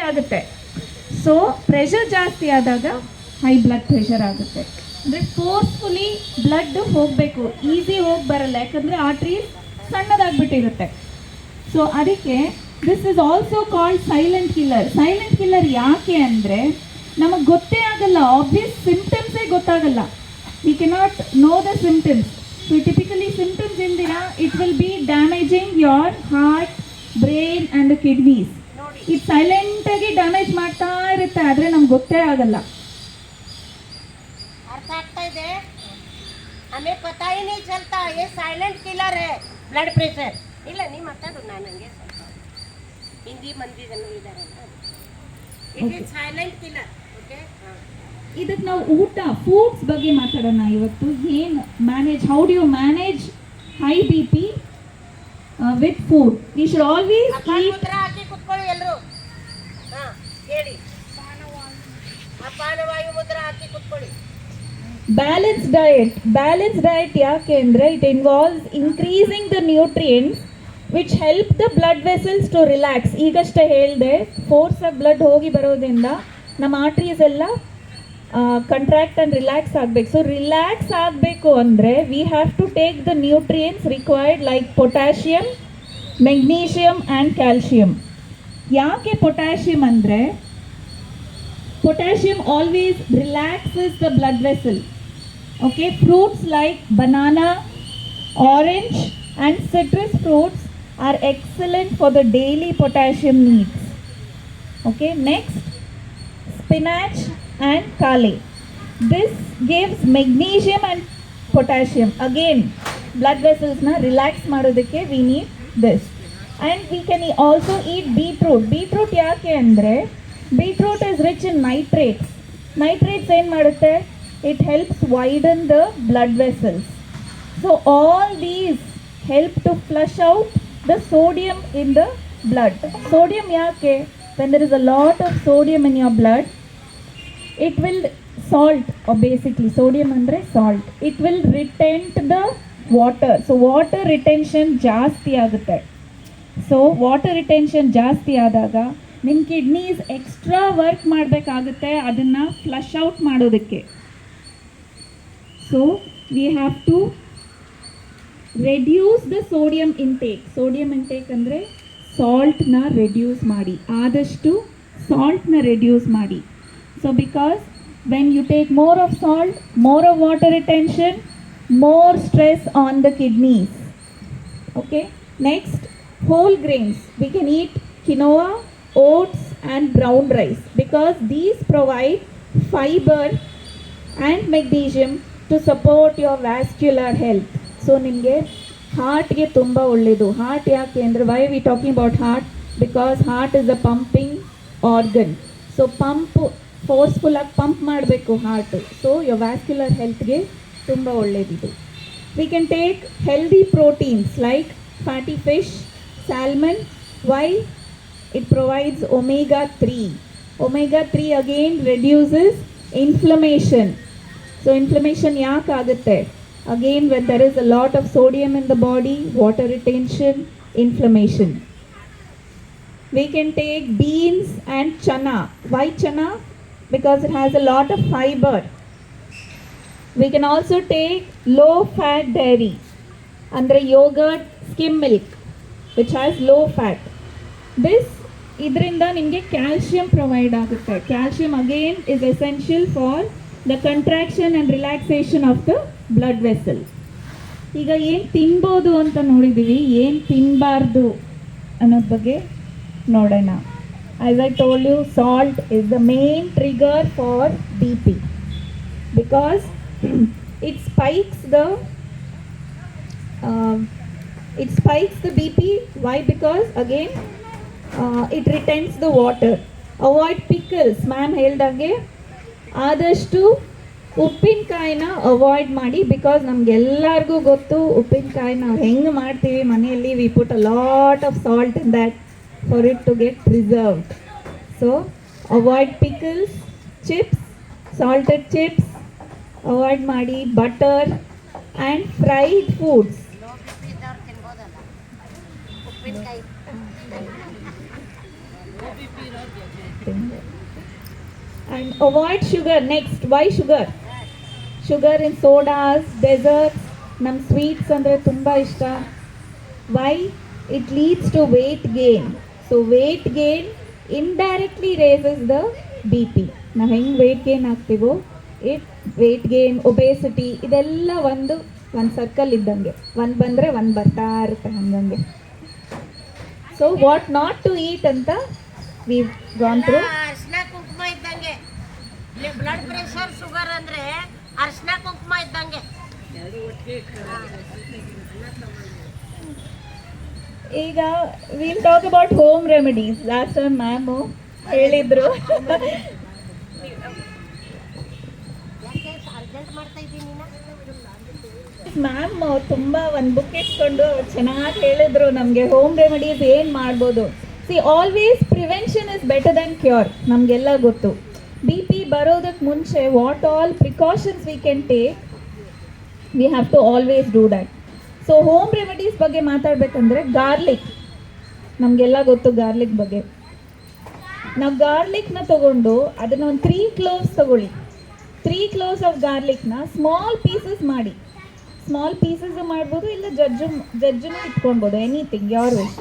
ಆಗುತ್ತೆ. So pressure ಜಾಸ್ತಿ ಆದಾಗ ಹೈ ಬ್ಲಡ್ ಪ್ರೆಷರ್ ಆಗುತ್ತೆ. ಅಂದರೆ ಫೋರ್ಸ್ಫುಲಿ ಬ್ಲಡ್ ಹೋಗಬೇಕು, ಈಸಿ ಹೋಗಿ ಬರಲ್ಲ, ಯಾಕಂದರೆ ಆರ್ಟ್ರೀಸ್ ಸಣ್ಣದಾಗ್ಬಿಟ್ಟಿರುತ್ತೆ. ಸೊ ಅದಕ್ಕೆ this is also called silent killer. Silent killer ಯಾಕೆ ಅಂದರೆ ನಮಗೆ ಗೊತ್ತೇ ಆಗಲ್ಲ, ಆಬ್ವಿಯಸ್ ಸಿಂಪ್ಟಮ್ಸೇ ಗೊತ್ತಾಗಲ್ಲ. We cannot know the symptoms. So typically symptoms ಇಲ್ದಿರ it will be damaging your heart, brain and the kidneys. ಇದು ಸೈಲೆಂಟಾಗಿ ಡ್ಯಾಮೇಜ್ ಮಾಡ್ತಾ ಇರುತ್ತೆ, ಆದರೆ ನಮ್ಗೆ ಗೊತ್ತೇ ಆಗಲ್ಲ. अर्थ आता है, हमें पता ही नहीं चलता ये साइलेंट किलर है ब्लड प्रेशर. ಇಲ್ಲ ನೀ ಮಾತಾಡು, ನಾನು ಹಂಗೆ ಸ್ವಲ್ಪ ಹಿಂದಿ ಮಂದಿ ಜನ ಇದ್ದಾರಲ್ಲ, it is silent killer. Okay, ಇದಕ್ಕೆ ನಾವು ಊಟ, ಫುಡ್ಸ್ ಬಗ್ಗೆ ಮಾತಾಡೋಣ ಇವತ್ತು. ಏನು manage, how do you manage high B P with food? We should always ಮುದ್ರ ಹಾಕಿ ಕುತ್ಕೊಳ್ಳಿ ಎಲ್ಲರೂ. ಹಾಂ ಹೇಳಿ, ಅಪಾನವಾಯು ಮುದ್ರ ಹಾಕಿ ಕುತ್ಕೊಳ್ಳಿ. ಬ್ಯಾಲೆನ್ಸ್ ಡಯಟ್ ಯಾಕೆ ಅಂದರೆ it involves increasing the nutrients which help the blood vessels to relax. ಈಗಷ್ಟೇ ಹೇಳಿದೆ, ಫೋರ್ಸ್ ಆಫ್ ಬ್ಲಡ್ ಹೋಗಿ ಬರೋದ್ರಿಂದ ನಮ್ಮ ಆರ್ಟ್ರೀಸ್ ಎಲ್ಲ ಕಂಟ್ರಾಕ್ಟ್ ಆ್ಯಂಡ್ ರಿಲ್ಯಾಕ್ಸ್ ಆಗಬೇಕು. ಸೊ ರಿಲ್ಯಾಕ್ಸ್ ಆಗಬೇಕು ಅಂದರೆ we have to take the nutrients required like potassium, magnesium and calcium. ಯಾಕೆ ಪೊಟ್ಯಾಷಿಯಮ್ ಅಂದರೆ potassium always relaxes the blood vessel. Okay, fruits like banana, orange and citrus fruits are excellent for the daily potassium needs. Okay, next, spinach and kale. This gives magnesium and potassium. Again, blood vessels na relax ಮಾಡೋದಕ್ಕೆ we need this. And we can also eat beetroot. Beetroot ಯಾಕೆ ಅಂದರೆ beetroot is rich in nitrates. Nitrates ಏನು ಮಾಡುತ್ತೆ? It helps widen the blood vessels. So all these help to flush out the sodium in the blood. Sodium ಯಾಕೆ? When there is a lot of sodium in your blood, it will salt, or basically sodium ಅಂದರೆ salt. It will retain the water. So water retention ಜಾಸ್ತಿ ಆಗುತ್ತೆ. So water retention ಜಾಸ್ತಿ ಆದಾಗ ನಿಮ್ಮ kidneys extra work ಮಾಡಬೇಕಾಗುತ್ತೆ ಅದನ್ನು flush out ಮಾಡೋದಕ್ಕೆ. So we have to reduce the sodium intake. Sodium intake ಅಂದರೆ ಸಾಲ್ಟ್ನ ರೆಡ್ಯೂಸ್ ಮಾಡಿ, ಆದಷ್ಟು ಸಾಲ್ಟ್ನ ರೆಡ್ಯೂಸ್ ಮಾಡಿ. So because when you take more of salt, more of water retention, more stress on the kidneys. Okay, next, whole grains. We can eat quinoa, oats and brown rice because these provide fiber and magnesium to support your vascular health. So ನಿಮಗೆ ಹಾರ್ಟ್ಗೆ ತುಂಬ ಒಳ್ಳೆಯದು. Heart ಯಾಕೆ ಅಂದರೆ, why we talking about heart? Because heart is a pumping organ. So ಫೋರ್ಸ್ಫುಲ್ಲಾಗಿ pump ಮಾಡಬೇಕು heart. So your vascular ಹೆಲ್ತ್ಗೆ ತುಂಬ ಒಳ್ಳೆಯದಿದು. We can take healthy proteins like fatty fish, salmon. Why? It provides omega 3. Omega 3 again reduces inflammation. So inflammation yak agutte? Again, when there is a lot of sodium in the body, water retention, inflammation. We can take beans and chana. Why chana? Because it has a lot of fiber. We can also take low fat dairy, andre yogurt, skim milk, which has low fat. This ಇದರಿಂದ ನಿಮಗೆ calcium provide ಆಗುತ್ತೆ. Calcium again is essential for the contraction and relaxation of the blood vessel. ಈಗ ಏನು ತಿನ್ಬೋದು ಅಂತ ನೋಡಿದ್ದೀವಿ, ಏನು ತಿನ್ನಬಾರ್ದು ಅನ್ನೋದ್ರ ಬಗ್ಗೆ ನೋಡೋಣ. As I told you, salt is the main trigger for B P because it spikes the BP. Why? Because again it retains the water. Avoid pickles. Ma'am ಹೇಳ್ದಂಗೆ ಆದಷ್ಟು ಉಪ್ಪಿನಕಾಯಿನ ಅವಾಯ್ಡ್ ಮಾಡಿ. ಬಿಕಾಸ್ ನಮಗೆಲ್ಲರಿಗೂ ಗೊತ್ತು ಉಪ್ಪಿನಕಾಯಿ ನಾವು ಹೆಂಗೆ ಮಾಡ್ತೀವಿ ಮನೆಯಲ್ಲಿ. We put a lot of salt in that for it to get preserved. So avoid pickles, chips, salted chips avoid ಮಾಡಿ. Butter and fried foods. ಉಪ್ಪಿನಕಾಯಿ anything. And avoid sugar. Next, why sugar? Sugar in sodas, desserts, ನಮ್ಮ sweets ಅಂದರೆ ತುಂಬ ಇಷ್ಟ. Why? It leads to weight gain. So weight gain indirectly raises the BP. ನಾವು ಹೆಂಗೆ weight gain ಆಗ್ತೀವೋ weight gain, obesity ಇದೆಲ್ಲ ಒಂದು ಸರ್ಕಲ್ ಇದ್ದಂಗೆ, ಒಂದು ಬಂದರೆ ಒಂದು ಬರ್ತಾ ಇರುತ್ತೆ ಹಂಗಂಗೆ. So what not to eat ಅಂತ ವಿ ಗಾನ್ ಥ್ರೂ. ಅರ್ಶಿನ ಕುಂಕುಮ ಇದ್ದಂಗೆ, ಬ್ಲಡ್ ಪ್ರೆಷರ್ ಶುಗರ್ ಅಂದ್ರೆ ಅರ್ಶಿನ ಕುಂಕುಮ ಇದ್ದಂಗೆ. ಈಗ will talk about home remedies. Last time ma'am ಹೇಳಿದ್ರು. ಮ್ಯಾಮ್ ತುಂಬ ಒಂದು ಬುಕ್ ಇಟ್ಕೊಂಡು ಚೆನ್ನಾಗಿ ಹೇಳಿದ್ರು ನಮಗೆ ಹೋಮ್ ರೆಮಿಡೀಸ್ ಏನು ಮಾಡ್ಬೋದು. See always prevention is better than cure. ನಮಗೆಲ್ಲ ಗೊತ್ತು. ಬಿ ಪಿ ಬರೋದಕ್ಕೆ ಮುಂಚೆ what all precautions we can take, we have to always do that. So home remedies ಬಗ್ಗೆ ಮಾತಾಡಬೇಕಂದ್ರೆ ಗಾರ್ಲಿಕ್, ನಮಗೆಲ್ಲ ಗೊತ್ತು ಗಾರ್ಲಿಕ್ ಬಗ್ಗೆ. ನಾವು ಗಾರ್ಲಿಕ್ನ ತೊಗೊಂಡು ಅದನ್ನು ಒಂದು 3 cloves ತೊಗೊಳ್ಳಿ. 3 cloves ಆಫ್ ಗಾರ್ಲಿಕ್ನ ಸ್ಮಾಲ್ ಪೀಸಸ್ ಮಾಡಿ, ಸ್ಮಾಲ್ ಪೀಸಸ್ ಮಾಡ್ಬೋದು, ಇಲ್ಲ ಜಜ್ಜನ್ನು ಇಟ್ಕೊಳ್ಬೋದು, ಎನಿಥಿಂಗ್ ಯೋರ್ ವಿಶ್.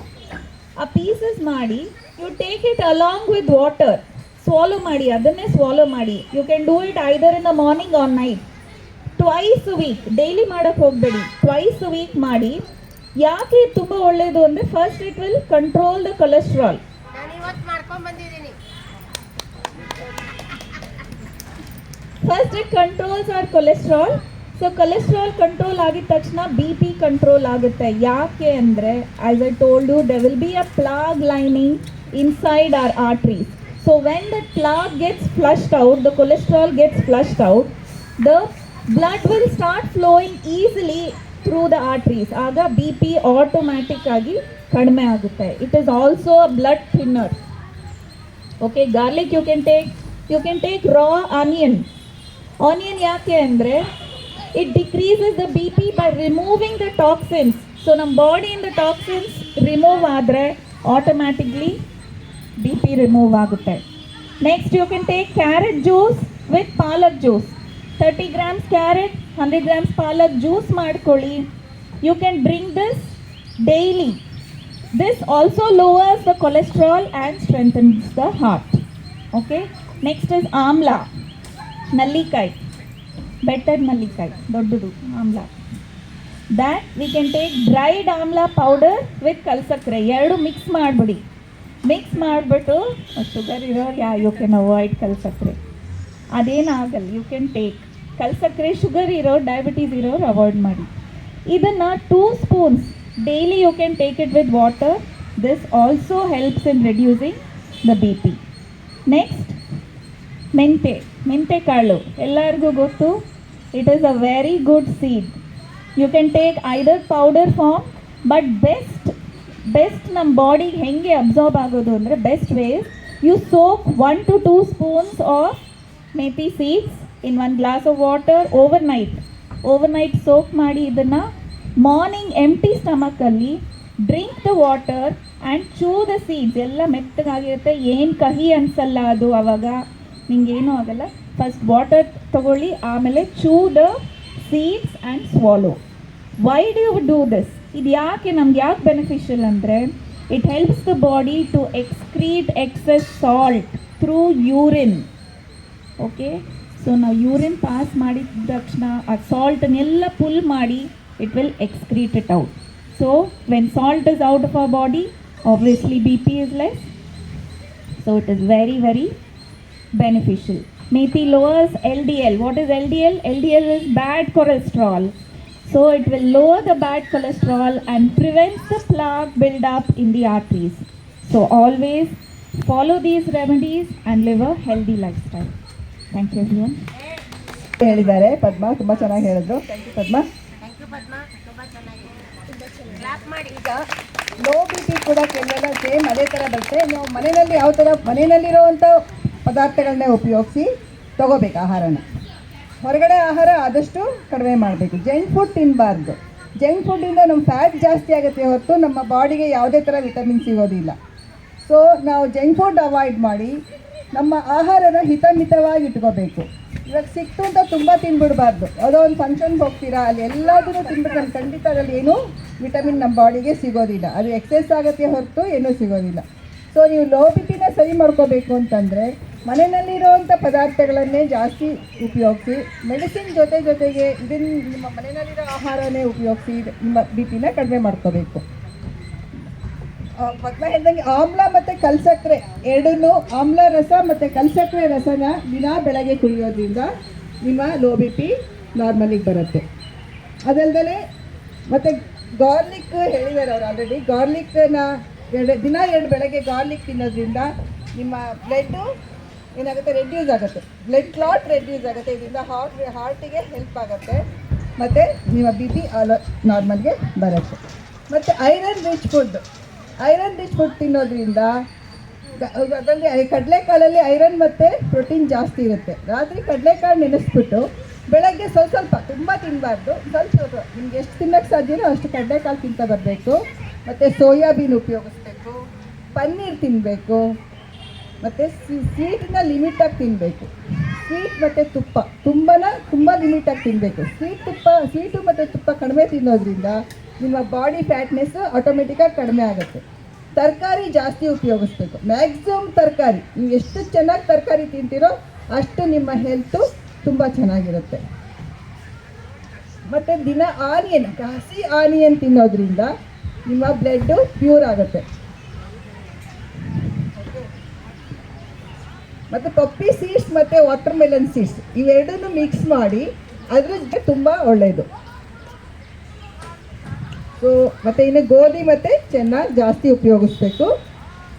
ಆ ಪೀಸಸ್ ಮಾಡಿ you take it along with water, swallow ಮಾಡಿ, ಅದನ್ನೇ ಸ್ವಾಲೋ ಮಾಡಿ. You can do it either in the morning or night. Twice a week, daily ಮಾಡೋಕ್ಕೆ ಹೋಗಬೇಡಿ, ಟ್ವೈಸ್ ಅ ವೀಕ್ ಮಾಡಿ. ಯಾಕೆ ತುಂಬ ಒಳ್ಳೆಯದು ಅಂದರೆ first it will control the cholesterol. ನಾನು ಇವತ್ತು ಮಾಡ್ಕೊಂಡು ಬಂದಿದ್ದೀನಿ. First it controls our cholesterol. So cholesterol control ಆಗಿದ ತಕ್ಷಣ ಬಿ ಪಿ ಕಂಟ್ರೋಲ್ ಆಗುತ್ತೆ. ಯಾಕೆ ಅಂದರೆ as I told you they will be a plaque lining inside our arteries. So when the plaque gets flushed out, the cholesterol gets flushed out, the blood will start flowing easily through the arteries. ಆಗ B P automatic ಆಗಿ ಕಡಿಮೆ ಆಗುತ್ತೆ. It is also a blood thinner. Okay, garlic you can take raw onion. Onion ಯಾಕೆ ಅಂದರೆ it decreases the B P by removing the toxins. So ನಮ್ಮ ಬಾಡಿಯಿಂದ toxins remove ಆದರೆ automatically B P remove ಆಗುತ್ತೆ. Next you can take carrot juice with palak juice. 30 grams carrot, 100 grams palak juice ಮಾಡ್ಕೊಳ್ಳಿ. You can drink this daily. This also lowers the cholesterol and strengthens the heart. Okay, next is amla, ನಲ್ಲಿಕಾಯಿ, ಬೆಟ್ಟದ ನಲ್ಲಿಕಾಯಿ, ದೊಡ್ಡದು amla. That we can take dried amla powder with ಕಲ್ಸಕ್ಕರೆ, ಎರಡು mix ಮಾಡಿಬಿಡಿ. Mix ಮಾಡಿಬಿಟ್ಟು sugar ಇರೋರು ಯು ಕ್ಯಾನ್ ಅವಾಯ್ಡ್ ಕಲ್ಸಕ್ಕರೆ, ಅದೇನಾಗಲ್ಲ. ಯು ಕ್ಯಾನ್ ಟೇಕ್ ಕಲ್ಸಕ್ಕರೆ. ಶುಗರ್ ಇರೋ, ಡಯಾಬಿಟೀಸ್ ಇರೋರು ಅವಾಯ್ಡ್ ಮಾಡಿ. ಇದನ್ನು 2 spoons daily you can take it with water. This also helps in reducing the B P. Next ಮೆಂತೆ ಕಾಳು, ಎಲ್ಲರಿಗೂ ಗೊತ್ತು. It is a very good seed. You can take either powder form, but best ನಮ್ಮ ಬಾಡಿಗೆ ಹೆಂಗೆ absorb ಆಗೋದು ಅಂದರೆ best ways you soak 1 to 2 spoons of methi seeds in 1 glass of water overnight soak ಮಾಡಿ. ಇದನ್ನು ಮಾರ್ನಿಂಗ್ ಎಂಟಿ ಸ್ಟಮಕಲ್ಲಿ drink the water and chew the seeds. ಎಲ್ಲ ಮೆತ್ತಗಾಗಿರುತ್ತೆ, ಏನು ಕಹಿ ಅನಿಸಲ್ಲ ಅದು. ಆವಾಗ ನಿಂಗೇನೂ ಆಗಲ್ಲ. ಫಸ್ಟ್ ವಾಟರ್ ತಗೊಳ್ಳಿ, ಆಮೇಲೆ chew the seeds and swallow. Why do you do this? ಇದು ನಮ್ಗೆ ಯಾಕೆ ಬೆನಿಫಿಷಿಯಲ್ ಅಂದರೆ it helps the body to excrete excess salt through urine. Okay, so ನಾವು ಯೂರಿನ್ ಪಾಸ್ ಮಾಡಿದ ತಕ್ಷಣ ಆ ಸಾಲ್ಟನ್ನೆಲ್ಲ ಪುಲ್ ಮಾಡಿ it will excrete it out. So when salt is out of our body, obviously BP is less. So it is very, very beneficial. Methi lowers LDL. What is LDL? LDL is bad cholesterol. So it will lower the bad cholesterol and prevents the plaque build up in the arteries. So always follow these remedies and live a healthy lifestyle. Thank you everyone. ಹೇಳಿದ್ದಾರೆ ಪದ್ಮ, ತುಂಬ ಚೆನ್ನಾಗಿ ಹೇಳಿದ್ರು. Thank you Padma. Thank you Padma, ತುಂಬ ಚೆನ್ನಾಗಿದೆ. Clap ಮಾಡಿ. ಈಗ low B P ಕೂಡ ಕೆಲವೆಲ್ಲ ಸೇಮ್ ಅದೇ ಥರ ಬರುತ್ತೆ. ನಾವು ಮನೆಯಲ್ಲಿ ಯಾವ ಥರ ಮನೆಯಲ್ಲಿರುವಂಥ ಪದಾರ್ಥಗಳನ್ನೇ ಉಪಯೋಗಿಸಿ ತಗೋಬೇಕು ಆಹಾರನ. ಹೊರಗಡೆ ಆಹಾರ ಆದಷ್ಟು ಕಡಿಮೆ ಮಾಡಬೇಕು. ಜಂಕ್ ಫುಡ್ ತಿನ್ನಬಾರ್ದು. ಜಂಕ್ ಫುಡ್ಡಿಂದ ನಮ್ಮ ಫ್ಯಾಟ್ ಜಾಸ್ತಿ ಆಗುತ್ತೆ ಹೊರತು ನಮ್ಮ ಬಾಡಿಗೆ ಯಾವುದೇ ಥರ ವಿಟಮಿನ್ ಸಿಗೋದಿಲ್ಲ. ಸೊ ನಾವು ಜಂಕ್ ಫುಡ್ ಅವಾಯ್ಡ್ ಮಾಡಿ ನಮ್ಮ ಆಹಾರನ ಹಿತಮಿತವಾಗಿ ಇಟ್ಕೋಬೇಕು. ಇವಾಗ ಸಿಕ್ತು ಅಂತ ತುಂಬ ತಿನ್ಬಿಡಬಾರ್ದು. ಯಾವುದೋ ಒಂದು ಫಂಕ್ಷನ್ಗೆ ಹೋಗ್ತೀರಾ, ಅಲ್ಲಿ ಎಲ್ಲದನ್ನು ತಿನ್ಬಿಟ್ಟು ನಮ್ಮ ಖಂಡಿತ ಅದರಲ್ಲಿ ಏನೂ ವಿಟಮಿನ್ ನಮ್ಮ ಬಾಡಿಗೆ ಸಿಗೋದಿಲ್ಲ. ಅದು ಎಕ್ಸೆಸ್ ಆಗುತ್ತೆ ಹೊರತು ಏನೂ ಸಿಗೋದಿಲ್ಲ. ಸೊ ನೀವು ಲೋ ಬಿ ಪಿನ ಸರಿ ಮಾಡ್ಕೋಬೇಕು ಅಂತಂದರೆ ಮನೆಯಲ್ಲಿರೋವಂಥ ಪದಾರ್ಥಗಳನ್ನೇ ಜಾಸ್ತಿ ಉಪಯೋಗಿಸಿ, ಮೆಡಿಸಿನ್ ಜೊತೆಗೆ ಇದನ್ನು ನಿಮ್ಮ ಮನೆಯಲ್ಲಿರೋ ಆಹಾರನೇ ಉಪಯೋಗಿಸಿ ನಿಮ್ಮ ಬಿ ಪಿನ ಕಡಿಮೆ ಮಾಡ್ಕೋಬೇಕು. ಪದ್ಮ ಹೇಳ್ದಂಗೆ ಆಮ್ಲ ಮತ್ತು ಕಲ್ಸಕ್ಕರೆ ಎರಡನ್ನೂ, ಆಮ್ಲ ರಸ ಮತ್ತು ಕಲ್ಸಕ್ಕರೆ ರಸನ ದಿನ ಬೆಳಗ್ಗೆ ಕುಡಿಯೋದ್ರಿಂದ ನಿಮ್ಮ ಲೋ ಬಿ ಪಿ ನಾರ್ಮಲಿಗೆ ಬರುತ್ತೆ. ಅದಲ್ಲದೆ ಮತ್ತು ಗಾರ್ಲಿಕ್ ಹೇಳಿದ್ದಾರೆ ಅವರು ಆಲ್ರೆಡಿ. ಗಾರ್ಲಿಕ್ನ ದಿನ 2 ಬೆಳಗ್ಗೆ ಗಾರ್ಲಿಕ್ ತಿನ್ನೋದ್ರಿಂದ ನಿಮ್ಮ ಬ್ಲಡ್ಡು ಏನಾಗುತ್ತೆ, ರೆಡ್ಯೂಸ್ ಆಗುತ್ತೆ. ಬ್ಲಡ್ ಕ್ಲಾಟ್ ರೆಡ್ಯೂಸ್ ಆಗುತ್ತೆ. ಇದರಿಂದ ಹಾರ್ಟಿಗೆ ಹೆಲ್ಪ್ ಆಗುತ್ತೆ ಮತ್ತು ನಿಮ್ಮ ಬಿ ಪಿ ನಾರ್ಮಲ್ಗೆ ಬರುತ್ತೆ. ಮತ್ತು ಐರನ್ ರಿಚ್ ಫುಡ್ ತಿನ್ನೋದ್ರಿಂದ ಅದರಲ್ಲಿ ಕಡಲೆಕಾಳಲ್ಲಿ ಐರನ್ ಮತ್ತು ಪ್ರೋಟೀನ್ ಜಾಸ್ತಿ ಇರುತ್ತೆ. ರಾತ್ರಿ ಕಡಲೆಕಾಳು ನೆನೆಸ್ಬಿಟ್ಟು ಬೆಳಗ್ಗೆ ಸ್ವಲ್ಪ ತುಂಬ ತಿನ್ನಬಾರ್ದು, ಸ್ವಲ್ಪ ನಿಮ್ಗೆ ಎಷ್ಟು ತಿನ್ನೋಕ್ಕೆ ಸಾಧ್ಯನೋ ಅಷ್ಟು ಕಡಲೆಕಾಳು ತಿಂತ ಬರಬೇಕು. ಮತ್ತು ಸೋಯಾಬೀನ್ ಉಪಯೋಗಿಸ್ಬೇಕು, ಪನ್ನೀರ್ ತಿನ್ನಬೇಕು, ಮತ್ತು ಸ್ವೀಟನ್ನ ಲಿಮಿಟಾಗಿ ತಿನ್ನಬೇಕು. ಸ್ವೀಟ್ ಮತ್ತು ತುಪ್ಪ ತುಂಬ ಲಿಮಿಟಾಗಿ ತಿನ್ನಬೇಕು. ಸ್ವೀಟು ಮತ್ತು ತುಪ್ಪ ಕಡಿಮೆ ತಿನ್ನೋದ್ರಿಂದ ನಿಮ್ಮ ಬಾಡಿ ಫ್ಯಾಟ್ನೆಸ್ ಆಟೋಮೆಟಿಕ್ಕಾಗಿ ಕಡಿಮೆ ಆಗುತ್ತೆ. ತರಕಾರಿ ಜಾಸ್ತಿ ಉಪಯೋಗಿಸ್ಬೇಕು. ಮ್ಯಾಕ್ಸಿಮಮ್ ತರಕಾರಿ, ನೀವು ಎಷ್ಟು ಚೆನ್ನಾಗಿ ತರಕಾರಿ ತಿಂತೀರೋ ಅಷ್ಟು ನಿಮ್ಮ ಹೆಲ್ತು ತುಂಬ ಚೆನ್ನಾಗಿರುತ್ತೆ. ಮತ್ತು ದಿನ ಹಸಿ ಆನಿಯನ್ ತಿನ್ನೋದ್ರಿಂದ ನಿಮ್ಮ ಬ್ಲಡ್ಡು ಪ್ಯೂರ್ ಆಗುತ್ತೆ. ಮತ್ತು ಪಪ್ಪಿ ಸೀಡ್ಸ್ ಮತ್ತು ವಾಟರ್ ಮೆಲನ್ ಸೀಡ್ಸ್ ಇವೆರಡನ್ನೂ ಮಿಕ್ಸ್ ಮಾಡಿ ಅದ್ರ ಜೊತೆ ತುಂಬ ಒಳ್ಳೆಯದು. ಸೊ ಮತ್ತು ಇನ್ನು ಗೋಧಿ ಮತ್ತು ಚೆನ್ನಾಗಿ ಜಾಸ್ತಿ ಉಪಯೋಗಿಸ್ಬೇಕು.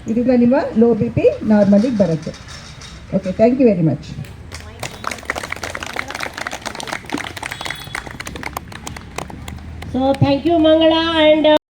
ಇದರಿಂದ ನಿಮ್ಮ ಲೋ ಬಿ ಪಿ ನಾರ್ಮಲಿಗೆ ಬರುತ್ತೆ. Okay, thank you very much. So thank you Mangala and